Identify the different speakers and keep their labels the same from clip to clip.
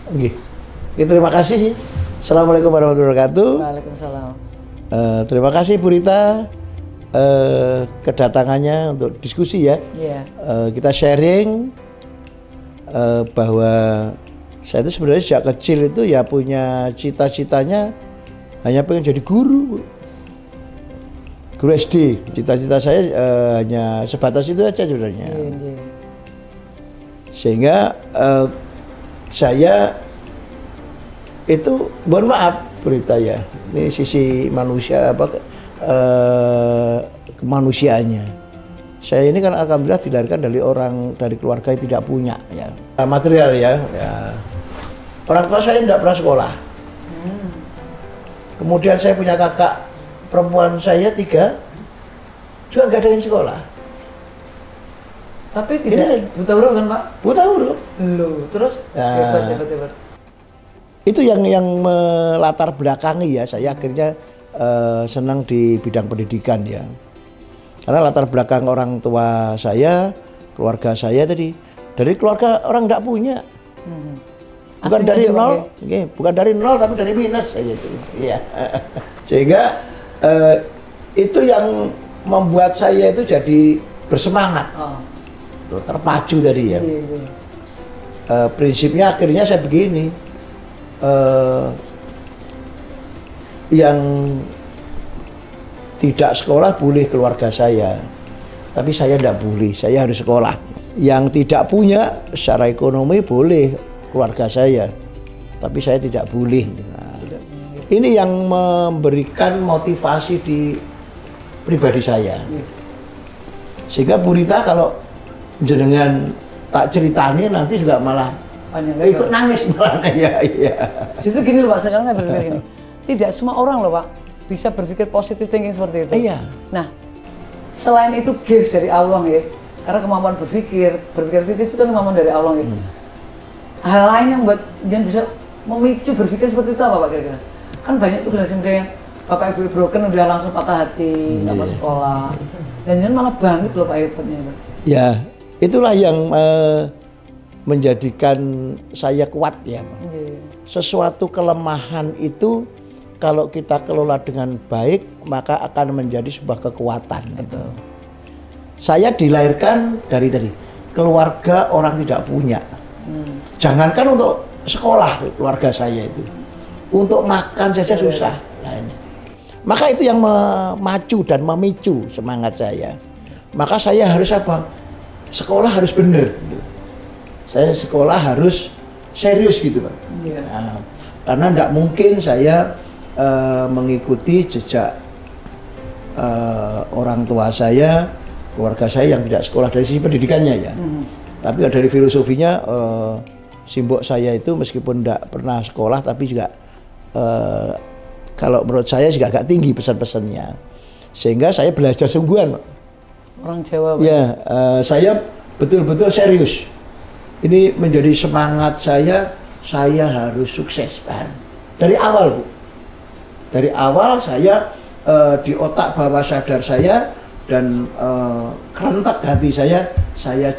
Speaker 1: Oke. Terima kasih. Assalamualaikum warahmatullahi wabarakatuh.
Speaker 2: Waalaikumsalam.
Speaker 1: Terima kasih Bu Rita kedatangannya untuk diskusi ya.
Speaker 2: Iya.
Speaker 1: Kita sharing bahwa saya itu sebenarnya sejak kecil itu ya punya cita-citanya hanya pengen jadi guru. Guru SD. Cita-cita saya hanya sebatas itu aja sebenarnya.
Speaker 2: Iya.
Speaker 1: Sehingga saya itu mohon maaf berita ya, ini sisi manusia kemanusiaannya. Saya ini kan alhamdulillah dilahirkan dari keluarga yang tidak punya ya material ya. Orang tua saya tidak pernah sekolah. Kemudian saya punya kakak perempuan saya 3 juga nggak ada yang sekolah.
Speaker 2: Tapi tidak buta huruf kan Pak?
Speaker 1: Buta huruf.
Speaker 2: Loh, terus hebat.
Speaker 1: Itu yang melatar belakangi ya saya akhirnya senang di bidang pendidikan ya. Karena latar belakang orang tua saya, keluarga saya tadi dari keluarga orang tidak punya. Bukan dari nol, bukan dari nol tapi dari minus saja itu. Iya. Sehingga itu yang membuat saya itu jadi bersemangat. Tuh, terpacu tadi ya. Prinsipnya akhirnya saya begini. Yang tidak sekolah boleh keluarga saya, tapi saya tidak boleh, saya harus sekolah. Yang tidak punya secara ekonomi boleh keluarga saya, tapi saya tidak boleh. Nah, ini yang memberikan motivasi di pribadi saya. Sehingga Bu Rita kalau jenengan tak ceritanya nanti juga malah ikut nangis malah. Iya.
Speaker 2: Justru gini loh Pak, sekarang saya berpikir gini, tidak semua orang loh Pak bisa berpikir positive thinking seperti itu.
Speaker 1: Iya.
Speaker 2: Nah, selain itu gift dari Allah ya, karena kemampuan berpikir kritis itu kan kemampuan dari Allah ya. Hal lain yang buat jangan bisa memicu berpikir seperti itu apa Pak kira-kira? Kan banyak tuh generasi muda yang bapak ibu broken udah langsung patah hati, nggak mau sekolah, dan jangan malah bangkit loh Pak hebatnya itu. Ya,
Speaker 1: itulah yang menjadikan saya kuat ya. Sesuatu kelemahan itu kalau kita kelola dengan baik maka akan menjadi sebuah kekuatan gitu. Saya dilahirkan dari keluarga orang tidak punya. Jangankan untuk sekolah keluarga saya itu, untuk makan saja susah. Maka itu yang memacu dan memicu semangat saya. Maka saya harus apa? Sekolah harus benar. Saya sekolah harus serius gitu Pak. Nah, karena tidak mungkin saya mengikuti jejak orang tua saya, keluarga saya yang tidak sekolah dari sisi pendidikannya ya. Tapi dari filosofinya simbok saya itu meskipun tidak pernah sekolah tapi juga kalau menurut saya juga agak tinggi pesan-pesannya. Sehingga saya belajar sungguhan.
Speaker 2: Orang Jawa Pak.
Speaker 1: Ya, saya betul-betul serius. Ini menjadi semangat saya harus sukses Pak. Dari awal Bu. Dari awal saya di otak bawah sadar saya dan kerentak hati saya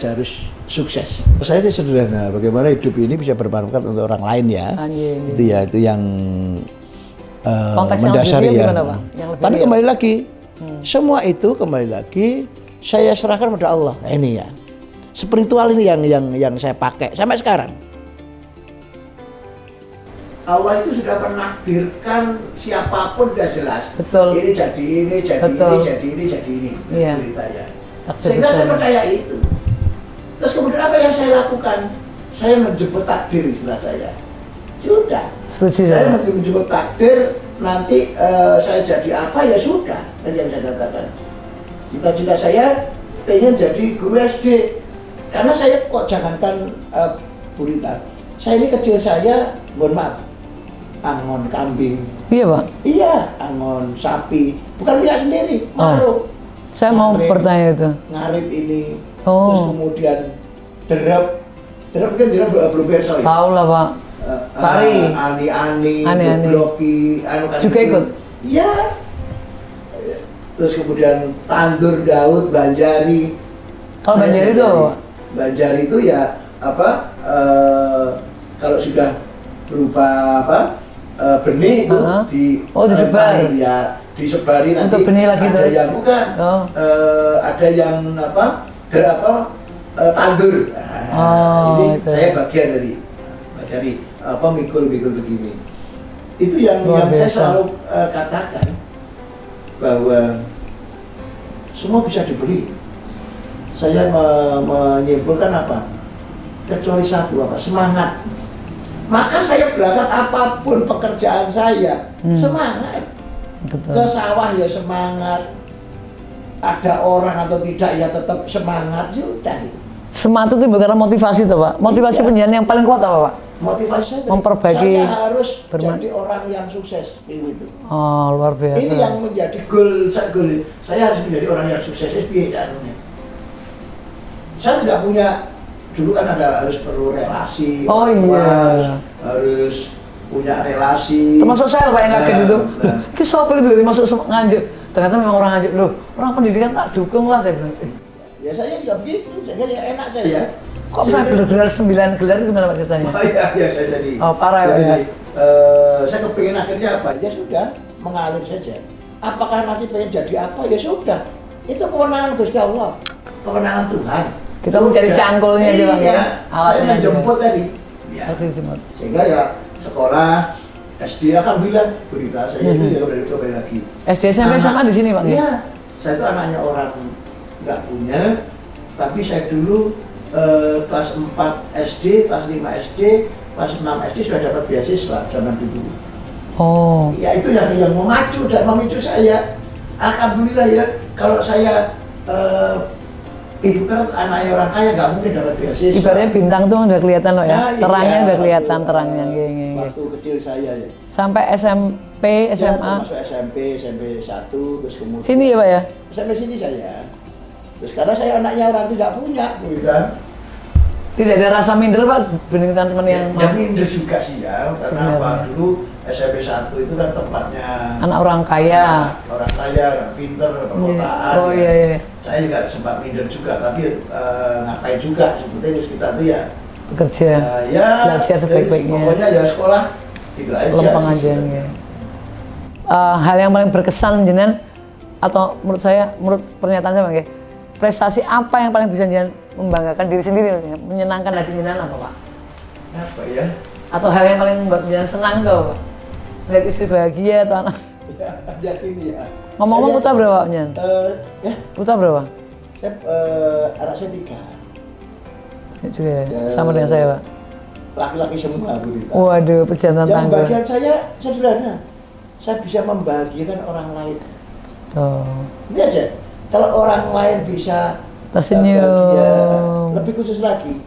Speaker 1: harus sukses. Saya sih sederhana, bagaimana hidup ini bisa bermanfaat untuk orang lain ya. Itu ya, itu yang mendasari ya. Tapi kembali lagi, semua itu kembali lagi saya serahkan pada Allah. Ini ya, spiritual ini yang saya pakai sampai sekarang. Allah itu sudah menakdirkan siapapun sudah jelas.
Speaker 2: Betul.
Speaker 1: Ini jadi ini, jadi
Speaker 2: Betul.
Speaker 1: ini, jadi ini, jadi ini.
Speaker 2: Iya.
Speaker 1: Beritanya.
Speaker 2: Takdir
Speaker 1: Sehingga saya
Speaker 2: betul.
Speaker 1: percaya itu. Terus kemudian apa yang saya lakukan? Saya menjemput takdir istilah saya. Sudah.
Speaker 2: Setuju
Speaker 1: Saya
Speaker 2: saya.
Speaker 1: menjemput takdir. Nanti saya jadi apa ya sudah. Dan yang saya katakan. Cita-cita saya pengen jadi guru SD. Karena saya kok jangankan Bu Rita. Saya ini kecil saya, mohon maaf. Angon kambing.
Speaker 2: Iya Pak.
Speaker 1: Iya, angon sapi. Bukan punya sendiri, maruk.
Speaker 2: Saya mau bertanya itu.
Speaker 1: Ngarit ini. Terus kemudian derep kan derep belum berso ya.
Speaker 2: Tahu lah Pak. Tari.
Speaker 1: Ani, bloki,
Speaker 2: juga ikut.
Speaker 1: Iya. Terus kemudian tandur Daud, Banjari.
Speaker 2: Kalau Banjari itu apa?
Speaker 1: Banjari itu ya apa? Kalau sudah berupa apa? Benih itu
Speaker 2: disebar.
Speaker 1: Ya, disebari nanti.
Speaker 2: Untuk benih lagi
Speaker 1: ada
Speaker 2: tuh.
Speaker 1: yang bukan, ada yang apa? Tandur. Ini itu. Saya bagian dari apa mikul begini. Itu yang saya selalu katakan bahwa semua bisa dibeli. Saya menyimpulkan apa? Kecuali satu apa? Semangat. Maka saya berangkat apapun pekerjaan saya, semangat.
Speaker 2: Betul.
Speaker 1: Ke sawah ya semangat. Ada orang atau tidak ya tetap semangat, sudah.
Speaker 2: Semangat itu karena motivasi tuh Pak. Motivasi penjenengan yang paling kuat apa Pak?
Speaker 1: Motivasi saya
Speaker 2: memperbaiki,
Speaker 1: saya harus jadi orang yang sukses itu.
Speaker 2: Oh, luar biasa.
Speaker 1: Ini yang menjadi goal. Saya harus menjadi orang yang sukses. Saya tidak punya, dulu kan harus perlu relasi.
Speaker 2: Oh iya.
Speaker 1: Harus punya relasi.
Speaker 2: Termasuk saya Pak yang kaget itu. Ki sapa itu masuk nganjuk. Ternyata memang orang nganjuk loh. Orang pendidikan tak dukung lah saya bilang.
Speaker 1: Ya saya juga begitu, jadi ya enak saya.
Speaker 2: Kok bisa gelar 9 gelar itu gimana Pak ceritanya?
Speaker 1: Oh iya saya jadi.
Speaker 2: Oh parah ya.
Speaker 1: Saya kepingin akhirnya apa? Ya sudah, mengalir saja. Apakah nanti pengen jadi apa? Ya sudah. Itu kewenangan Gusti Allah, kewenangan Tuhan.
Speaker 2: Kita mencari cangkulnya aja Pak ya.
Speaker 1: Saya menjemput tadi. Ya. Sehingga ya sekolah SD alhamdulillah berita saya itu ya kembali lagi.
Speaker 2: SD SMP SMA di sini Pak?
Speaker 1: Iya. Saya itu anaknya orang nggak punya, tapi saya dulu kelas 4 SD, kelas 5 SD, kelas 6 SD sudah dapat beasiswa zaman dulu. Oh. Ya itu yang memacu dan memicu saya. Alhamdulillah ya, kalau saya pinter, anaknya orang kaya nggak mungkin dapat beasiswa. Ibaratnya
Speaker 2: bintang tuh udah kelihatan loh ya, terangnya udah kelihatan terangnya.
Speaker 1: Waktu kecil saya ya.
Speaker 2: Sampai SMP, SMA.
Speaker 1: Ya, masuk SMP 1, terus kemudian.
Speaker 2: Sini ya Pak ya?
Speaker 1: Sampai sini saya. Terus karena saya anaknya orang tidak punya, kan.
Speaker 2: Tidak ada rasa minder Pak, bening teman-teman yang
Speaker 1: ya minder juga sih ya, karena apa? Dulu SMP 1 itu kan tempatnya
Speaker 2: anak orang kaya.
Speaker 1: Orang kaya, pinter, perkotaan.
Speaker 2: Oh iya.
Speaker 1: Saya juga sempat minder juga, tapi ngapain juga sebetulnya kita tuh ya
Speaker 2: bekerja, belajar sebaik-baiknya.
Speaker 1: Pokoknya ya sekolah gitu aja.
Speaker 2: Lempeng aja ya. Hal yang paling berkesan jenengan atau menurut pernyataan saya Bang ya, prestasi apa yang paling bisa jenengan membanggakan diri sendiri, menyenangkan hati jenengan apa Pak?
Speaker 1: Apa ya?
Speaker 2: Atau hal yang paling membuat jenengan senang itu apa Pak? Lihat istri bahagia atau anak?
Speaker 1: Ya ini ya.
Speaker 2: Ngomong-ngomong putra berapa Pak jenengan?
Speaker 1: Ya.
Speaker 2: Putra berapa?
Speaker 1: Saya, anak saya 3.
Speaker 2: Ya, juga ya. Sama dengan saya Pak.
Speaker 1: Laki-laki semua Bu Rita.
Speaker 2: Waduh, pejantan tangga.
Speaker 1: Yang bagian saya sederhana. Saya bisa membahagiakan orang lain.
Speaker 2: Oh.
Speaker 1: Itu aja. Kalau orang lain bisa
Speaker 2: tersenyum,
Speaker 1: lebih khusus lagi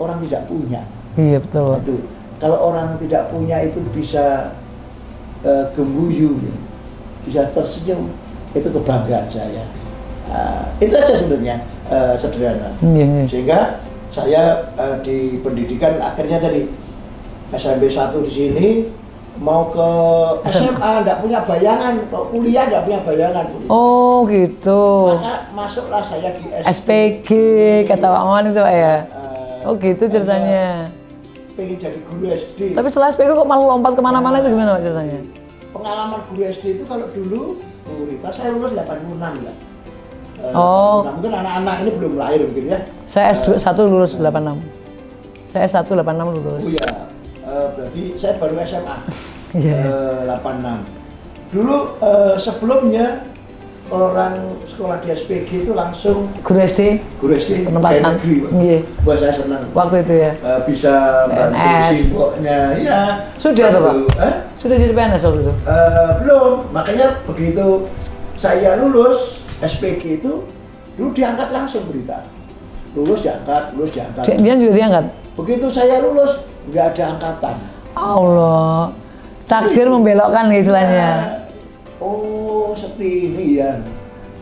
Speaker 1: orang tidak punya.
Speaker 2: Iya betul.
Speaker 1: Itu kalau orang tidak punya itu bisa gembuyu, bisa tersenyum, itu kebanggaan saya. Itu aja sebenarnya sederhana.
Speaker 2: Iya.
Speaker 1: Sehingga saya di pendidikan akhirnya tadi SMP 1 di sini. Mau ke SMA enggak punya bayangan, kalau kuliah enggak punya bayangan.
Speaker 2: Oh gitu.
Speaker 1: Maka masuklah saya di
Speaker 2: SPG kata Pak Maman itu Pak ya. Oh gitu ceritanya.
Speaker 1: Pengen jadi guru SD.
Speaker 2: Tapi setelah SPG kok malu lompat kemana-mana itu gimana Pak ceritanya?
Speaker 1: Pengalaman guru SD itu kalau dulu, Bu Rita, saya lulus 86 ya. Mungkin anak-anak ini belum lahir gitu ya.
Speaker 2: Saya S1 lulus 86. Saya S1 86 lulus.
Speaker 1: Oh iya. Berarti saya baru SMA 86. Dulu sebelumnya orang sekolah di SPG itu langsung
Speaker 2: guru SD
Speaker 1: penempatan negeri.
Speaker 2: Iya.
Speaker 1: Buat saya senang.
Speaker 2: Waktu itu ya.
Speaker 1: Bisa bantu simboknya. Ya.
Speaker 2: Sudah tuh Pak? Sudah jadi PNS waktu itu?
Speaker 1: Belum. Makanya begitu saya lulus SPG itu dulu diangkat langsung berita. Lulus diangkat.
Speaker 2: Dia juga diangkat?
Speaker 1: Begitu saya lulus nggak ada angkatan.
Speaker 2: Allah, takdir membelokkan istilahnya.
Speaker 1: Oh, seperti ini ya.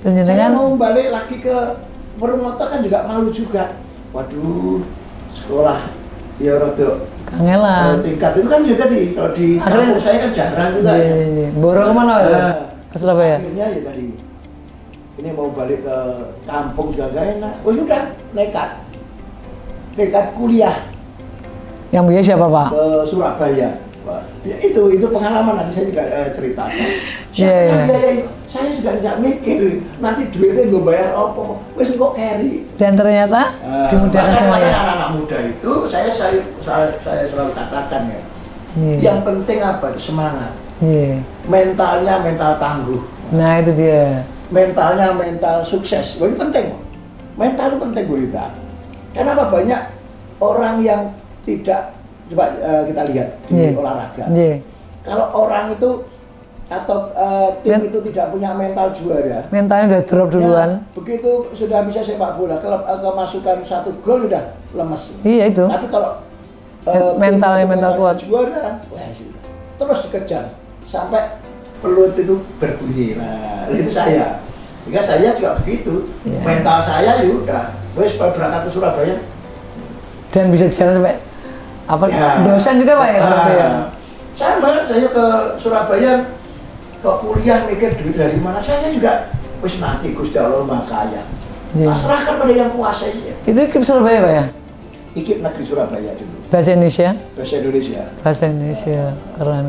Speaker 2: Saya
Speaker 1: mau balik lagi ke Purwokerto kan juga malu juga. Waduh, sekolah ya rada
Speaker 2: kangelan.
Speaker 1: Tingkat itu kan juga tadi kalau di kampung saya kan jarang juga.
Speaker 2: Iya. Boro kemana ya? Ke Surabaya.
Speaker 1: Akhirnya ya tadi. Ini mau balik ke kampung juga gak enak. Oh sudah, nekat kuliah.
Speaker 2: Yang biaya siapa Pak?
Speaker 1: Ke Surabaya. Wah, ya itu pengalaman nanti saya juga ceritakan. Siapa
Speaker 2: Iya,
Speaker 1: yang
Speaker 2: iya.
Speaker 1: biayain? Saya juga tidak mikir nanti duitnya gue bayar apa. Wes kok carry.
Speaker 2: Dan ternyata dimudahkan
Speaker 1: Makanya
Speaker 2: semuanya.
Speaker 1: anak-anak muda itu saya selalu katakan ya.
Speaker 2: Iya.
Speaker 1: Yang penting apa? Semangat.
Speaker 2: Iya.
Speaker 1: Mentalnya mental tangguh.
Speaker 2: Nah itu dia.
Speaker 1: Mentalnya mental sukses. Wah, itu penting. Mental itu penting Bu Rita. Kenapa banyak orang yang tidak, coba kita lihat di
Speaker 2: Iya.
Speaker 1: olahraga.
Speaker 2: Iya.
Speaker 1: Kalau orang itu atau tim itu tidak punya mental juara,
Speaker 2: Mentalnya udah drop duluan.
Speaker 1: ya, begitu sudah bisa sepak bola, kemasukan 1 gol sudah lemes.
Speaker 2: Iya itu.
Speaker 1: Tapi kalau
Speaker 2: Mentalnya
Speaker 1: tim itu
Speaker 2: mental kuat.
Speaker 1: juara, wah, sudah. Terus dikejar sampai pelut itu berbunyi. Nah, itu saya. Sehingga saya juga begitu.
Speaker 2: Iya.
Speaker 1: Mental saya ya udah, wes berangkat ke Surabaya.
Speaker 2: Dan bisa jalan sampai apa?
Speaker 1: Ya.
Speaker 2: Dosen juga Pak ya kalau itu ya.
Speaker 1: Sama, saya ke Surabaya ke kuliah mikir duit dari mana. Saya juga wis nanti Gusti Allah Maha Kaya.
Speaker 2: Iya.
Speaker 1: Serahkan pada yang kuasa ya.
Speaker 2: Itu KIP Surabaya Pak ya?
Speaker 1: Ikip negeri Surabaya dulu.
Speaker 2: Bahasa Indonesia?
Speaker 1: Bahasa Indonesia.
Speaker 2: Bahasa Indonesia. Keren.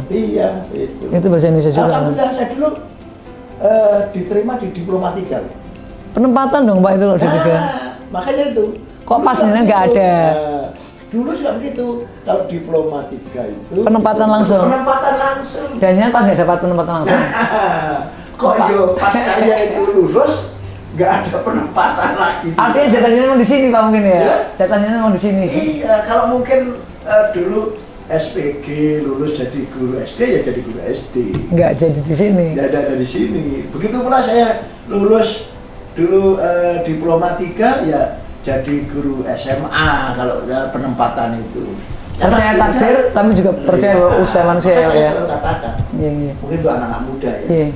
Speaker 1: Iya, itu.
Speaker 2: Itu bahasa Indonesia juga.
Speaker 1: Alhamdulillah saya dulu diterima di Diplomatika.
Speaker 2: Penempatan dong Pak itu loh di tiga.
Speaker 1: Makanya itu.
Speaker 2: Kok
Speaker 1: Dulu
Speaker 2: pas
Speaker 1: juga
Speaker 2: ini nggak
Speaker 1: begitu.
Speaker 2: ada?
Speaker 1: Dulu juga begitu. Kalau Diplomatika itu
Speaker 2: Penempatan langsung.
Speaker 1: Penempatan langsung.
Speaker 2: Dan Yan pas nggak dapat penempatan langsung.
Speaker 1: Kok yo pas saya itu lulus nggak ada penempatan lagi.
Speaker 2: Artinya jatahnya memang di sini Pak mungkin ya?
Speaker 1: Ya.
Speaker 2: Jatahnya memang di sini.
Speaker 1: Iya, kalau mungkin dulu SPG lulus jadi guru SD ya jadi guru SD.
Speaker 2: Nggak jadi di sini.
Speaker 1: Nggak ada di sini. Begitu pula saya lulus dulu Diplomatika ya jadi guru SMA kalau penempatan itu.
Speaker 2: Percaya
Speaker 1: Karena
Speaker 2: takdir, tapi juga percaya bahwa usaha manusia
Speaker 1: Makanya
Speaker 2: ya.
Speaker 1: saya
Speaker 2: Ya.
Speaker 1: selalu katakan,
Speaker 2: Iya.
Speaker 1: mungkin itu anak-anak muda ya.
Speaker 2: Iya.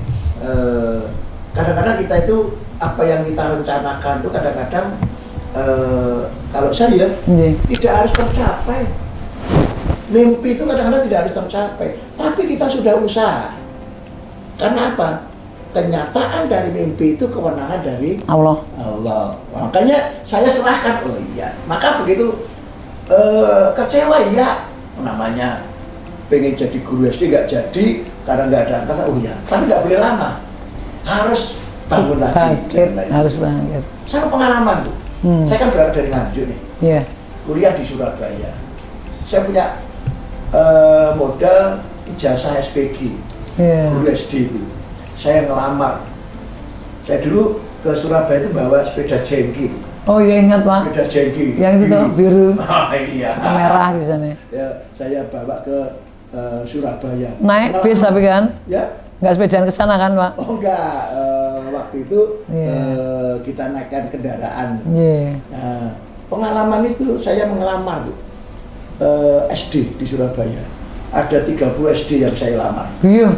Speaker 1: Kadang-kadang kita itu apa yang kita rencanakan itu kadang-kadang kalau saya
Speaker 2: Iya.
Speaker 1: tidak harus tercapai. Mimpi itu kadang-kadang tidak harus tercapai, tapi kita sudah usaha. Karena apa? Kenyataan dari mimpi itu kewenangan dari
Speaker 2: Allah.
Speaker 1: Allah. Makanya saya serahkan. Oh iya. Maka begitu kecewa ya. Namanya pengen jadi guru SD nggak jadi karena nggak ada angkatan. Oh iya. Tapi nggak boleh lama. Harus bangun lagi.
Speaker 2: Bangkit,
Speaker 1: jalan lagi.
Speaker 2: harus bangkit.
Speaker 1: Sama pengalaman tuh. Saya kan berangkat dari Nganjuk nih.
Speaker 2: Iya.
Speaker 1: Kuliah di Surabaya. Saya punya modal ijazah SPG.
Speaker 2: Iya.
Speaker 1: Guru SD itu. Saya ngelamar. Saya dulu ke Surabaya itu bawa sepeda jengki.
Speaker 2: Oh iya ingat Pak.
Speaker 1: Sepeda jengki.
Speaker 2: Yang itu tuh biru,
Speaker 1: Oh iya.
Speaker 2: merah di sana.
Speaker 1: Ya, saya bawa ke Surabaya.
Speaker 2: Naik bis tapi kan?
Speaker 1: Ya.
Speaker 2: Nggak sepedaan ke sana kan Pak?
Speaker 1: Oh enggak. Waktu itu
Speaker 2: Iya.
Speaker 1: kita naikkan kendaraan.
Speaker 2: Iya.
Speaker 1: Nah, pengalaman itu saya mengelamar Bu. SD di Surabaya. Ada 30 SD yang saya lamar.
Speaker 2: Iya.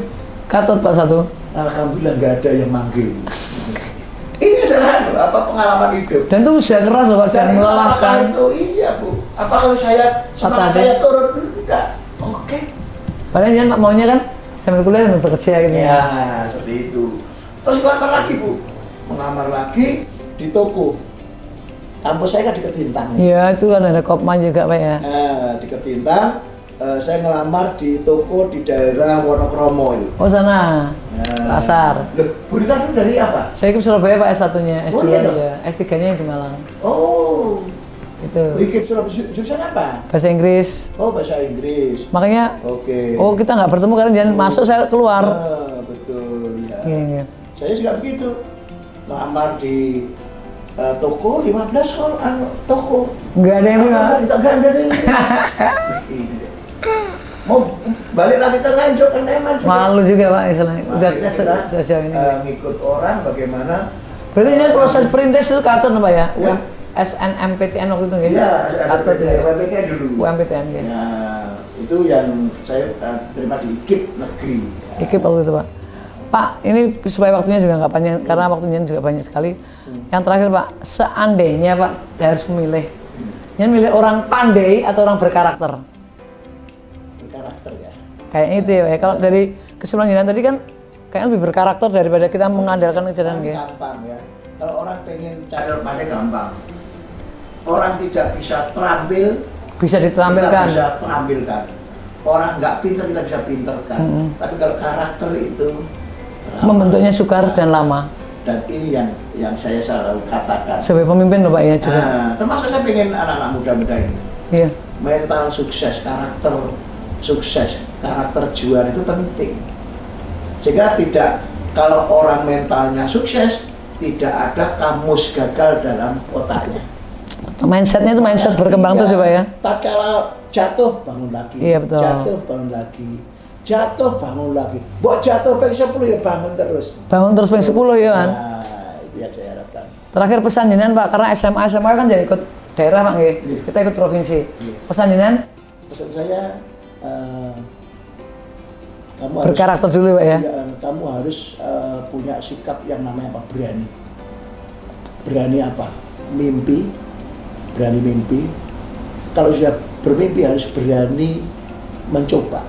Speaker 2: Katut Pak satu.
Speaker 1: Alhamdulillah nggak ada yang manggil. Ini adalah pengalaman hidup.
Speaker 2: Dan itu usaha keras loh Pak, dan
Speaker 1: Dan
Speaker 2: melelahkan.
Speaker 1: apakah itu iya Bu? Apa kalau saya semangat
Speaker 2: Patah
Speaker 1: saya turun? Enggak. Oke.
Speaker 2: Padahal Yan maunya kan sambil kuliah sambil bekerja gitu.
Speaker 1: Ya seperti itu. Terus ngelamar lagi Bu. Mengamar lagi di toko. Kampus saya kan di Ketintang.
Speaker 2: Iya, itu kan ada Kopma juga Pak ya.
Speaker 1: Nah, di Ketintang saya ngelamar di toko di daerah Wonokromo itu.
Speaker 2: Oh sana. Pasar.
Speaker 1: Loh, Bu Rita dulu dari apa?
Speaker 2: Saya ke Surabaya Pak S1-nya,
Speaker 1: Oh,
Speaker 2: S2
Speaker 1: iya,
Speaker 2: ya. S3-nya yang di Malang.
Speaker 1: Oh,
Speaker 2: Itu.
Speaker 1: bikin Surabaya jurusan apa?
Speaker 2: Bahasa Inggris.
Speaker 1: Oh, bahasa Inggris.
Speaker 2: Makanya
Speaker 1: Oke.
Speaker 2: oh kita nggak bertemu karena jangan masuk saya keluar.
Speaker 1: Betul ya.
Speaker 2: Iya, iya.
Speaker 1: Saya juga begitu. Ngelamar di toko 15 toko.
Speaker 2: Nggak ada yang bilang.
Speaker 1: Enggak ada deh. Mau balik lagi ke Nganjuk kan emang juga.
Speaker 2: Malu juga Pak istilahnya. Udah
Speaker 1: Akhirnya kita
Speaker 2: sejauh ini.
Speaker 1: ngikut orang bagaimana.
Speaker 2: Berarti ini proses perintis itu katut Pak ya?
Speaker 1: Ya.
Speaker 2: SNMPTN waktu itu nggak?
Speaker 1: Iya,
Speaker 2: Katut ya.
Speaker 1: UMPTN dulu.
Speaker 2: UMPTN ya.
Speaker 1: Nah, itu yang saya terima di IKIP negeri.
Speaker 2: Ikip waktu itu Pak. Pak, ini supaya waktunya juga nggak panjang karena waktunya juga banyak sekali. Yang terakhir Pak, seandainya Pak harus memilih, yang milih orang pandai atau orang berkarakter?
Speaker 1: Berkarakter ya.
Speaker 2: Kayaknya itu ya. Kalau dari kesimpulan Jinan tadi kan kayaknya lebih berkarakter daripada kita mengandalkan kecerdasan gitu.
Speaker 1: Gampang ya. Kalau orang pengen cari orang pandai gampang. Orang tidak bisa terampil
Speaker 2: bisa ditampilkan.
Speaker 1: Kita bisa tampilkan. Orang nggak pinter kita bisa pinterkan. Tapi kalau karakter itu lama.
Speaker 2: Membentuknya sukar dan lama.
Speaker 1: Dan ini yang saya selalu katakan.
Speaker 2: Sebagai pemimpin loh Pak ya juga.
Speaker 1: Nah, termasuk saya pengen anak-anak muda-muda ini.
Speaker 2: Iya.
Speaker 1: Mental sukses, karakter juara itu penting. Sehingga tidak, kalau orang mentalnya sukses, tidak ada kamus gagal dalam otaknya.
Speaker 2: Mindsetnya itu mindset berkembang tuh sih Pak ya.
Speaker 1: Tak kala jatuh bangun lagi,
Speaker 2: Iya, betul.
Speaker 1: jatuh bangun lagi, jatuh bangun lagi. Buat jatuh pengen 10 ya bangun terus.
Speaker 2: Bangun terus pengen 10 ya kan.
Speaker 1: Nah, itu yang saya harapkan.
Speaker 2: Terakhir pesan jenengan Pak, karena SMA kan jadi ikut daerah Pak nggih.
Speaker 1: Iya.
Speaker 2: Kita ikut provinsi.
Speaker 1: Iya.
Speaker 2: Pesan jenengan
Speaker 1: Pesan saya, kamu
Speaker 2: berkarakter dulu Pak ya.
Speaker 1: kamu harus punya sikap yang namanya apa? Berani. Berani apa? Mimpi. Berani mimpi. Kalau sudah bermimpi harus berani mencoba.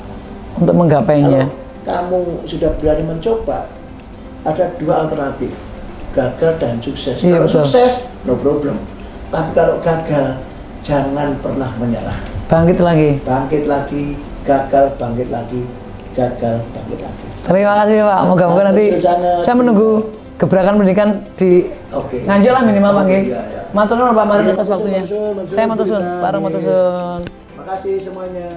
Speaker 2: Untuk menggapainya.
Speaker 1: Kalau kamu sudah berani mencoba, ada dua alternatif, gagal dan sukses.
Speaker 2: Iya,
Speaker 1: Kalau
Speaker 2: betul.
Speaker 1: sukses, no problem. Tapi kalau gagal, jangan pernah menyerah.
Speaker 2: Bangkit lagi.
Speaker 1: Bangkit lagi, gagal, bangkit lagi, gagal, bangkit lagi.
Speaker 2: Terima kasih Pak. Moga-moga nanti saya menunggu gebrakan pendidikan di
Speaker 1: Oke.
Speaker 2: Nganjuk lah minimal Pak nggih.
Speaker 1: Iya, iya.
Speaker 2: Matur nuwun Pak Mari
Speaker 1: Iya,
Speaker 2: atas waktunya.
Speaker 1: matur nuwun.
Speaker 2: Saya matur nuwun, Pak matur nuwun.
Speaker 1: Makasih semuanya.